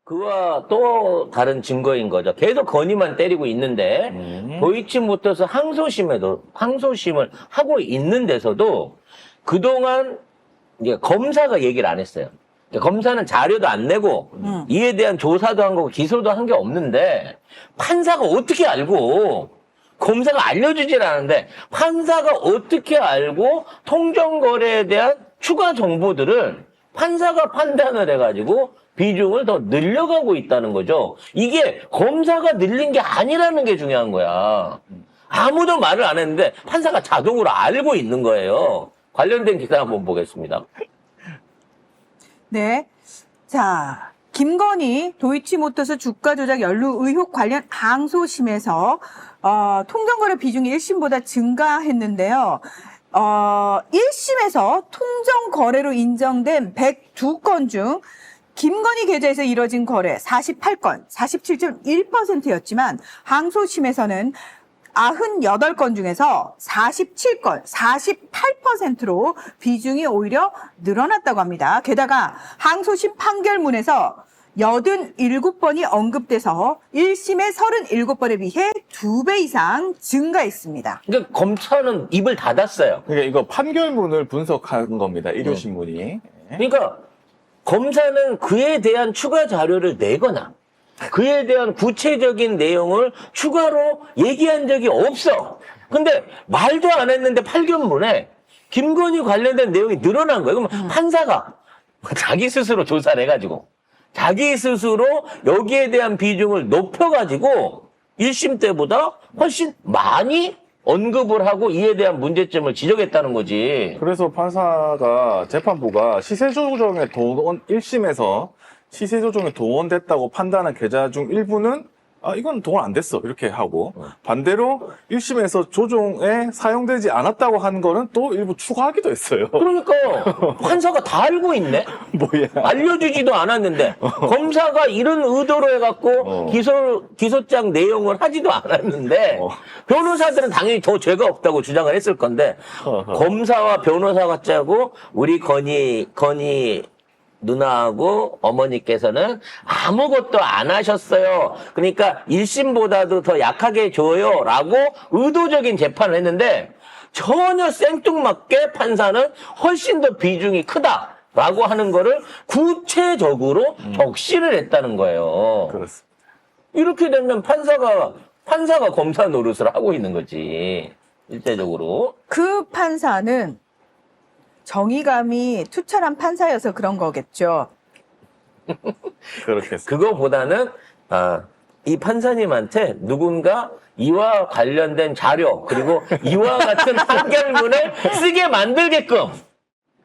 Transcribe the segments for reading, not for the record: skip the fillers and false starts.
그와 또 다른 증거인 거죠. 계속 건의만 때리고 있는데 도이치모터스 항소심을 하고 있는 데서도 그동안 이제 검사가 얘기를 안 했어요. 검사는 자료도 안 내고 이에 대한 조사도 한 거고 기소도 한 게 없는데 판사가 어떻게 알고 검사가 알려주질 않은데 판사가 어떻게 알고 통정거래에 대한 추가 정보들을 판사가 판단을 해가지고 비중을 더 늘려가고 있다는 거죠. 이게 검사가 늘린 게 아니라는 게 중요한 거야. 아무도 말을 안 했는데 판사가 자동으로 알고 있는 거예요. 관련된 기사 한번 보겠습니다. 네. 자, 김건희 도이치모터스 주가 조작 연루 의혹 관련 항소심에서 통정거래 비중이 1심보다 증가했는데요. 1심에서 통정거래로 인정된 102건 중 김건희 계좌에서 이뤄진 거래 48건, 47.1%였지만 항소심에서는 98건 중에서 47건, 48%로 비중이 오히려 늘어났다고 합니다. 게다가 항소심 판결문에서 87번이 언급돼서 1심의 37번에 비해 2배 이상 증가했습니다. 그러니까 검사는 입을 닫았어요. 그러니까 이거 판결문을 분석한 겁니다. 일요신문이. 그러니까 검사는 그에 대한 추가 자료를 내거나 그에 대한 구체적인 내용을 추가로 얘기한 적이 없어. 근데 말도 안 했는데 판결문에 김건희 관련된 내용이 늘어난 거예요. 그럼 판사가 자기 스스로 조사를 해가지고 자기 스스로 여기에 대한 비중을 높여가지고 1심 때보다 훨씬 많이 언급을 하고 이에 대한 문제점을 지적했다는 거지. 그래서 판사가 재판부가 시세조정에 1심에서 시세조정에 동원됐다고 판단한 계좌 중 일부는 이건 동원 안 됐어 이렇게 하고 반대로 1심에서 조정에 사용되지 않았다고 한 거는 또 일부 추가하기도 했어요. 그러니까 판사가 다 알고 있네. 뭐야? 알려주지도 않았는데 검사가 이런 의도로 해갖고 기소장 내용을 하지도 않았는데 변호사들은 당연히 더 죄가 없다고 주장을 했을 건데 검사와 변호사가 짜고 우리 건희 누나하고 어머니께서는 아무것도 안 하셨어요. 그러니까 1심보다도 더 약하게 줘요 라고 의도적인 재판을 했는데 전혀 생뚱맞게 판사는 훨씬 더 비중이 크다 라고 하는 거를 구체적으로 적시를 했다는 거예요. 그렇습니다. 이렇게 되면 판사가 검사 노릇을 하고 있는 거지. 일대적으로. 그 판사는 정의감이 투철한 판사여서 그런 거겠죠. 그렇게 했습니다. 그거보다는 이 판사님한테 누군가 이와 관련된 자료 그리고 이와 같은 판결문을 쓰게 만들게끔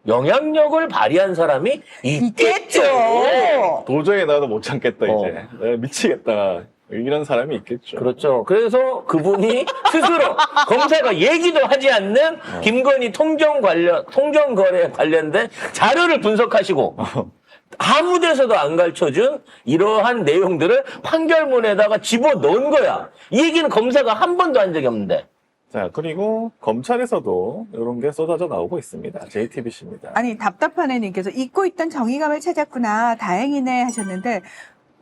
영향력을 발휘한 사람이 있겠죠. 도저히 나도 못 참겠다 이제. 내가 미치겠다. 이런 사람이 있겠죠. 그렇죠. 그래서 그분이 스스로 검사가 얘기도 하지 않는 김건희 통정거래 관련된 자료를 분석하시고 아무 데서도 안 가르쳐준 이러한 내용들을 판결문에다가 집어넣은 거야. 이 얘기는 검사가 한 번도 한 적이 없는데. 자, 그리고 검찰에서도 이런 게 쏟아져 나오고 있습니다. JTBC입니다. 아니, 답답한 애님께서 잊고 있던 정의감을 찾았구나. 다행이네 하셨는데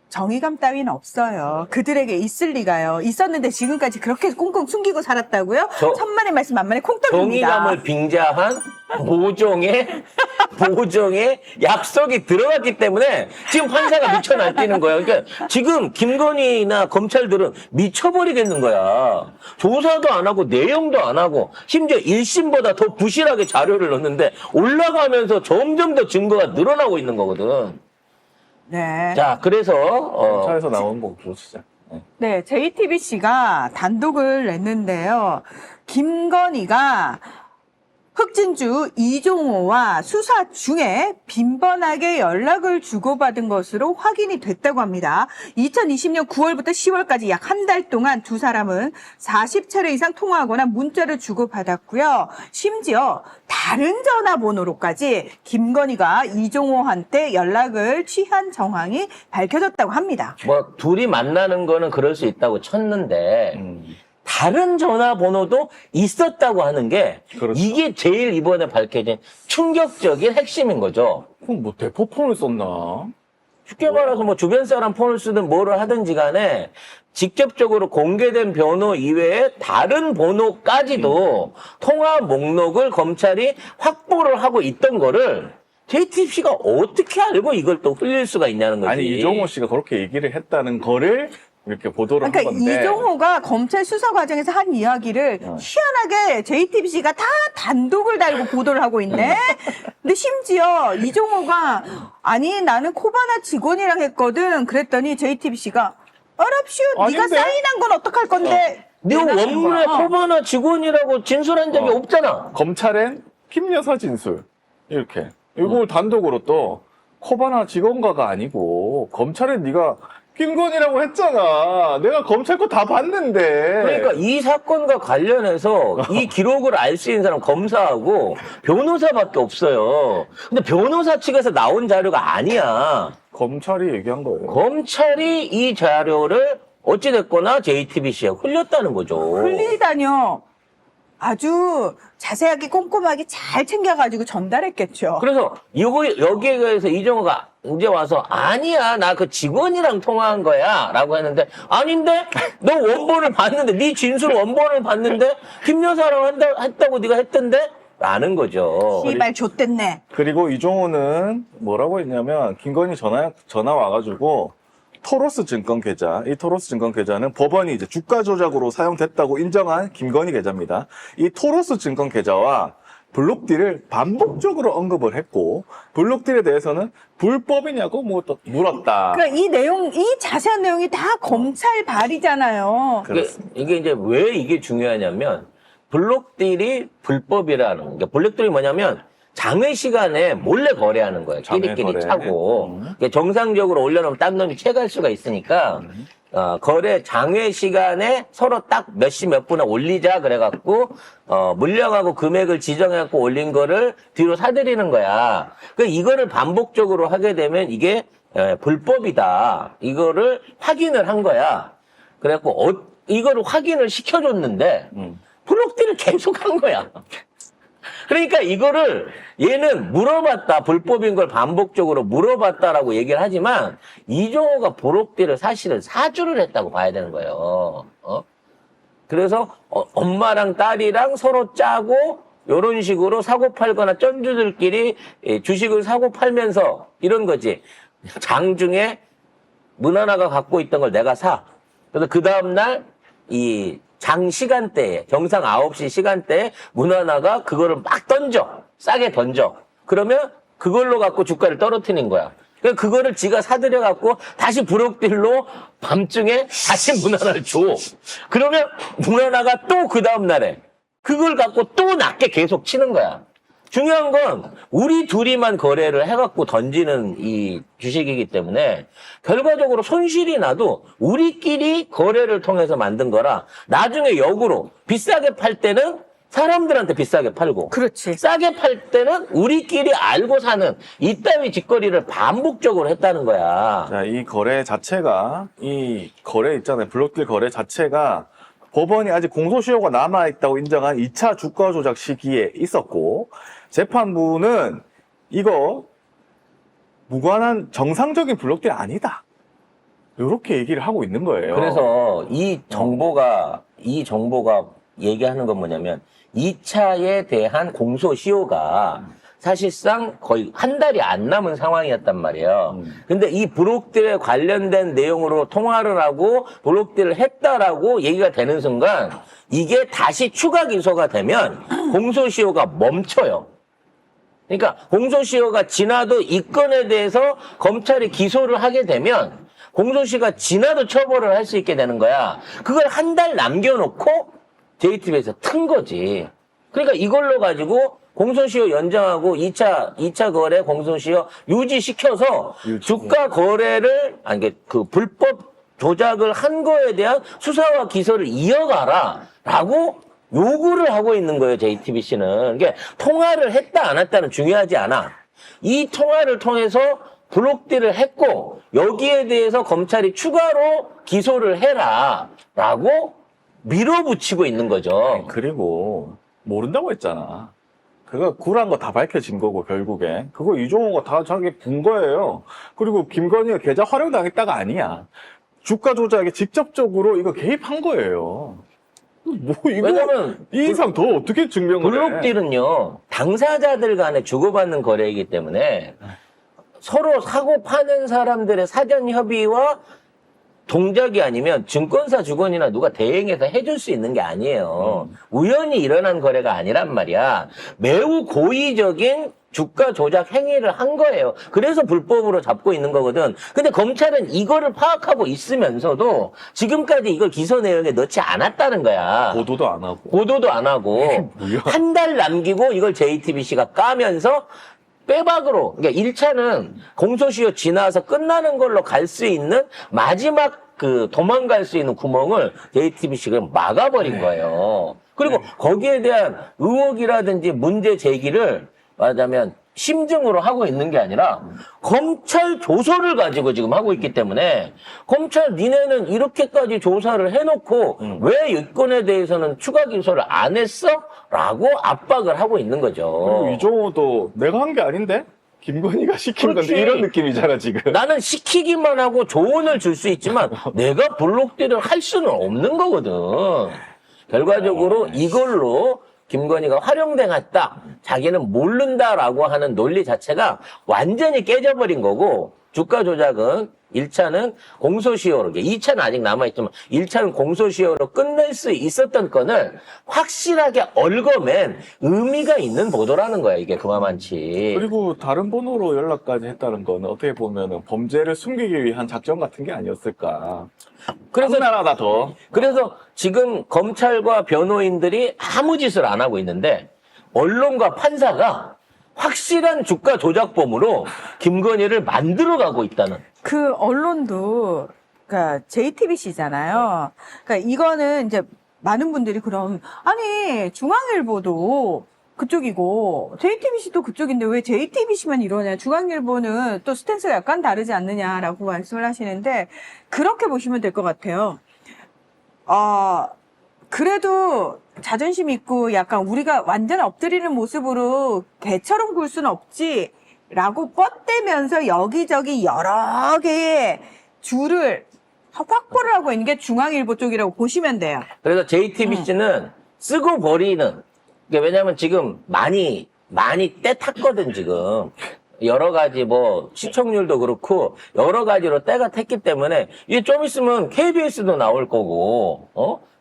정의감 따위는 없어요. 그들에게 있을 리가요. 있었는데 지금까지 그렇게 꽁꽁 숨기고 살았다고요? 천만의 말씀 만만의 콩떡입니다. 정의감을 빙자한 모종의 약속이 들어갔기 때문에 지금 판사가 미쳐 날뛰는 거야. 그러니까 지금 김건희나 검찰들은 미쳐버리겠는 거야. 조사도 안 하고 내용도 안 하고 심지어 1심보다 더 부실하게 자료를 넣는데 올라가면서 점점 더 증거가 늘어나고 있는 거거든. 네. 자, 그래서 검찰에서 나온 거 보시죠. 네, JTBC가 단독을 냈는데요. 김건희가 흑진주 이종호와 수사 중에 빈번하게 연락을 주고받은 것으로 확인이 됐다고 합니다. 2020년 9월부터 10월까지 약 한 달 동안 두 사람은 40차례 이상 통화하거나 문자를 주고받았고요. 심지어 다른 전화번호로까지 김건희가 이종호한테 연락을 취한 정황이 밝혀졌다고 합니다. 뭐 둘이 만나는 거는 그럴 수 있다고 쳤는데 다른 전화번호도 있었다고 하는 게 그렇죠. 이게 제일 이번에 밝혀진 충격적인 핵심인 거죠. 그럼 뭐 대포폰을 썼나? 쉽게 말해서 뭐 주변 사람 폰을 쓰든 뭐를 하든지 간에 직접적으로 공개된 번호 이외에 다른 번호까지도 통화 목록을 검찰이 확보를 하고 있던 거를 JTBC가 어떻게 알고 이걸 또 흘릴 수가 있냐는 거지. 아니 이종호 씨가 그렇게 얘기를 했다는 거를 이렇게 보도를 그러니까 한 건데. 이종호가 검찰 수사 과정에서 한 이야기를 희한하게 JTBC가 다 단독을 달고 보도를 하고 있네. 근데 심지어 이종호가 아니 나는 코바나 직원이랑 했거든. 그랬더니 JTBC가 어랍쇼 네가 아닌데? 사인한 건 어떡할 건데? 네 원문에 코바나 직원이라고 진술한 적이 없잖아. 검찰엔 김 여사 진술 이렇게 이걸 단독으로 또 코바나 직원가가 아니고 검찰에 네가 김건희라고 했잖아. 내가 검찰 거 다 봤는데. 그러니까 이 사건과 관련해서 이 기록을 알 수 있는 사람 검사하고 변호사밖에 없어요. 근데 변호사 측에서 나온 자료가 아니야. 검찰이 얘기한 거예요. 검찰이 이 자료를 어찌됐거나 JTBC에 흘렸다는 거죠. 흘리다뇨. 아주 자세하게 꼼꼼하게 잘 챙겨가지고 전달했겠죠. 그래서 여기에 대해서 이종호가 이제 와서 아니야 나 그 직원이랑 통화한 거야 라고 했는데 아닌데 너 원본을 봤는데 네 진술 원본을 봤는데 김 여사랑 했다고 네가 했던데 라는 거죠. 씨발 좆됐네. 그리고 이종호는 뭐라고 했냐면 김건희 전화 와가지고 토로스 증권 계좌, 이 토로스 증권 계좌는 법원이 이제 주가 조작으로 사용됐다고 인정한 김건희 계좌입니다. 이 토로스 증권 계좌와 블록딜을 반복적으로 언급을 했고 블록딜에 대해서는 불법이냐고 뭐 또 물었다. 그러니까 이 자세한 내용이 다 검찰 발이잖아요. 이게 이제 왜 이게 중요하냐면 블록딜이 불법이라는 게 블록딜이 뭐냐면 장외 시간에 몰래 거래하는 거예요. 끼리끼리 거래. 차고. 이게 정상적으로 올려놓으면 딴 놈이 채갈 수가 있으니까 거래 장외 시간에 서로 딱 몇 시 몇 분에 올리자 그래갖고 물량하고 금액을 지정해갖고 올린 거를 뒤로 사들이는 거야. 이거를 반복적으로 하게 되면 이게 불법이다. 이거를 확인을 한 거야. 그래갖고 이거를 확인을 시켜줬는데 블록딜을 계속 한 거야. 그러니까 이거를 얘는 물어봤다. 불법인 걸 반복적으로 물어봤다라고 얘기를 하지만 이종호가 블록딜을 사실은 사주를 했다고 봐야 되는 거예요. 그래서 엄마랑 딸이랑 서로 짜고 이런 식으로 사고 팔거나 쩐주들끼리 주식을 사고 팔면서 이런 거지. 장중에 문하나가 갖고 있던 걸 내가 사. 그래서 그 다음날 장 시간대에, 정상 9시 시간대에 문하나가 그거를 막 던져. 싸게 던져. 그러면 그걸로 갖고 주가를 떨어뜨리는 거야. 그러니까 그거를 지가 사들여 갖고 다시 블록딜로 밤중에 다시 문하나를 줘. 그러면 문하나가 또 그 다음날에 그걸 갖고 또 낮게 계속 치는 거야. 중요한 건 우리 둘이만 거래를 해갖고 던지는 이 주식이기 때문에 결과적으로 손실이 나도 우리끼리 거래를 통해서 만든 거라 나중에 역으로 비싸게 팔 때는 사람들한테 비싸게 팔고 그렇지. 싸게 팔 때는 우리끼리 알고 사는 이따위 짓거리를 반복적으로 했다는 거야. 자, 이 거래 자체가 이 거래 있잖아요. 블록딜 거래 자체가 법원이 아직 공소시효가 남아있다고 인정한 2차 주가 조작 시기에 있었고 재판부는 이거 무관한 정상적인 블록딜이 아니다. 이렇게 얘기를 하고 있는 거예요. 그래서 이 정보가 얘기하는 건 뭐냐면 2차에 대한 공소시효가 사실상 거의 한 달이 안 남은 상황이었단 말이에요. 근데 이 블록딜에 관련된 내용으로 통화를 하고 블록딜을 했다라고 얘기가 되는 순간 이게 다시 추가 기소가 되면 공소시효가 멈춰요. 그러니까 공소시효가 지나도 이 건에 대해서 검찰이 기소를 하게 되면 공소시효가 지나도 처벌을 할 수 있게 되는 거야. 그걸 한 달 남겨놓고 JTBC에서 튼 거지. 그러니까 이걸로 가지고 공소시효 연장하고 2차 거래 공소시효 유지시켜서 주가 거래를, 그 불법 조작을 한 거에 대한 수사와 기소를 이어가라. 라고 요구를 하고 있는 거예요, JTBC는. 그러니까 통화를 했다, 안 했다는 중요하지 않아. 이 통화를 통해서 블록딜을 했고, 여기에 대해서 검찰이 추가로 기소를 해라. 라고 밀어붙이고 있는 거죠. 그리고 모른다고 했잖아. 그거 굴한 거 다 밝혀진 거고 결국에 그거 이종호가 다 자기 분 거예요. 그리고 김건희가 계좌 활용당했다가 아니야. 주가 조작에 직접적으로 이거 개입한 거예요. 뭐 이거 왜냐면 이 이상 더 어떻게 증명을 해? 블록딜은요, 당사자들 간에 주고받는 거래이기 때문에 서로 사고 파는 사람들의 사전 협의와 동작이 아니면 증권사 직원이나 누가 대행해서 해줄 수 있는 게 아니에요. 우연히 일어난 거래가 아니란 말이야. 매우 고의적인 주가 조작 행위를 한 거예요. 그래서 불법으로 잡고 있는 거거든. 근데 검찰은 이거를 파악하고 있으면서도 지금까지 이걸 기소 내용에 넣지 않았다는 거야. 보도도 안 하고. 보도도 안 하고 뭐야? 한 달 남기고 이걸 JTBC가 까면서 빼박으로, 그러니까 1차는 공소시효 지나서 끝나는 걸로 갈 수 있는 마지막 그 도망갈 수 있는 구멍을 JTBC가 막아버린 거예요. 그리고 거기에 대한 의혹이라든지 문제 제기를 말하자면 심증으로 하고 있는 게 아니라 검찰 조서를 가지고 지금 하고 있기 때문에 검찰 니네는 이렇게까지 조사를 해놓고 왜 이 건에 대해서는 추가 기소를 안 했어? 라고 압박을 하고 있는 거죠. 그리고 이종호도 내가 한 게 아닌데? 김건희가 시킨 그렇지. 건데 이런 느낌이잖아 지금. 나는 시키기만 하고 조언을 줄 수 있지만 내가 블록딜을 할 수는 없는 거거든. 결과적으로 이걸로 김건희가 활용당했다. 자기는 모른다라고 하는 논리 자체가 완전히 깨져버린 거고 주가 조작은 1차는 공소시효로, 2차는 아직 남아있지만 1차는 공소시효로 끝낼 수 있었던 건을 확실하게 얽어맨 의미가 있는 보도라는 거야. 이게 그만만치. 그리고 다른 번호로 연락까지 했다는 거는 어떻게 보면은 범죄를 숨기기 위한 작전 같은 게 아니었을까. 그래서 나라다 더. 그래서 지금 검찰과 변호인들이 아무 짓을 안 하고 있는데 언론과 판사가 확실한 주가 조작범으로 김건희를 만들어가고 있다는. 그 언론도 그러니까 JTBC잖아요. 그러니까 이거는 이제 많은 분들이 그럼 아니 중앙일보도 그쪽이고 JTBC도 그쪽인데 왜 JTBC만 이러냐? 중앙일보는 또 스탠스가 약간 다르지 않느냐라고 말씀을 하시는데 그렇게 보시면 될 것 같아요. 그래도 자존심 있고 약간 우리가 완전 엎드리는 모습으로 개처럼 굴 수는 없지라고 뻗대면서 여기저기 여러 개의 줄을 확보를 하고 있는 게 중앙일보 쪽이라고 보시면 돼요. 그래서 JTBC는 쓰고 버리는. 왜냐면 지금 많이 때 탔거든, 지금. 여러 가지 뭐 시청률도 그렇고 여러 가지로 때가 탔기 때문에 이게 좀 있으면 KBS도 나올 거고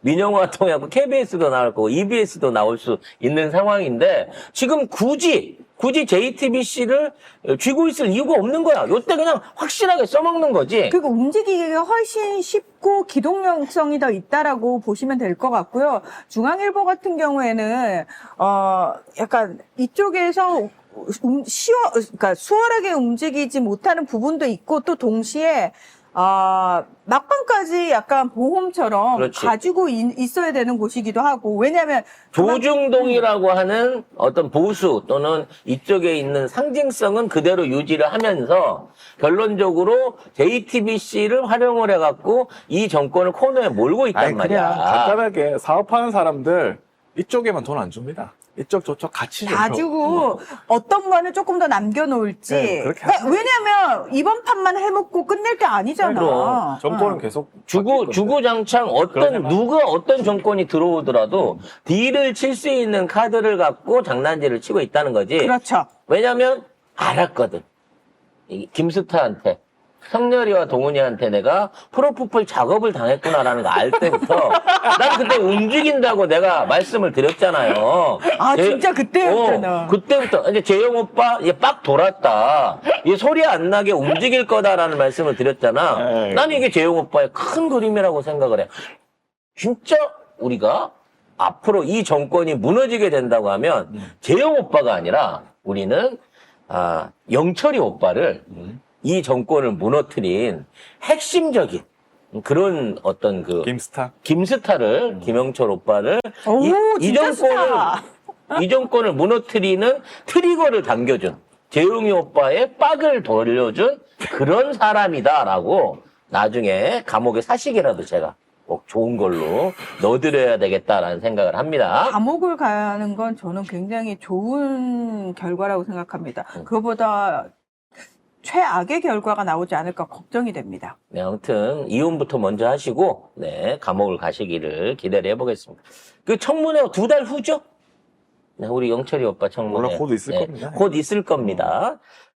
민영화 통하고 KBS도 나올 거고 EBS도 나올 수 있는 상황인데 지금 굳이 JTBC를 쥐고 있을 이유가 없는 거야. 요때 그냥 확실하게 써먹는 거지. 그리고 움직이기가 훨씬 쉽고 기동성이 더 있다라고 보시면 될 것 같고요. 중앙일보 같은 경우에는 약간 이쪽에서 그러니까 수월하게 움직이지 못하는 부분도 있고 또 동시에 막판까지 약간 보험처럼 그렇지. 가지고 있어야 되는 곳이기도 하고 왜냐하면 조중동이라고 하는 어떤 보수 또는 이쪽에 있는 상징성은 그대로 유지를 하면서 결론적으로 JTBC를 활용을 해갖고 이 정권을 코너에 몰고 있단 말이야. 그냥 간단하게 사업하는 사람들 이쪽에만 돈 안 줍니다. 이쪽 저쪽 같이 줘요. 다 주고 어떤 거는 조금 더 남겨놓을지. 네, 그렇게 그러니까 왜냐하면 이번 판만 해먹고 끝낼 게 아니잖아. 그럼 정권은 계속 주구장창 누가 어떤 정권이 들어오더라도 딜을 칠 수 있는 카드를 갖고 장난질을 치고 있다는 거지. 그렇죠. 왜냐면 알았거든. 이 김스타한테. 성렬이와 동훈이한테 내가 프로포폴 작업을 당했구나라는 거 알 때부터 난 그때 움직인다고 내가 말씀을 드렸잖아요. 진짜 그때였잖아. 그때부터 이제 재영 오빠 얘 빡 돌았다. 얘 소리 안 나게 움직일 거다라는 말씀을 드렸잖아. 난 이게 재영 오빠의 큰 그림이라고 생각을 해. 진짜 우리가 앞으로 이 정권이 무너지게 된다고 하면 재영 오빠가 아니라 우리는 영철이 오빠를 이 정권을 무너뜨린 핵심적인 그런 어떤 그 김스타를 김영철 오빠를 이 정권을 무너뜨리는 트리거를 당겨준 재용이 오빠의 빡을 돌려준 그런 사람이다라고 나중에 감옥에 사시기라도 제가 꼭 좋은 걸로 넣어드려야 되겠다라는 생각을 합니다. 감옥을 가는 건 저는 굉장히 좋은 결과라고 생각합니다. 그거보다 최악의 결과가 나오지 않을까 걱정이 됩니다. 네, 아무튼 이혼부터 먼저 하시고 네, 감옥을 가시기를 기대를 해보겠습니다. 그 청문회 2달 후죠? 네, 우리 영철이 오빠 청문회. 원래 곧 있을 겁니다. 곧 있을 겁니다.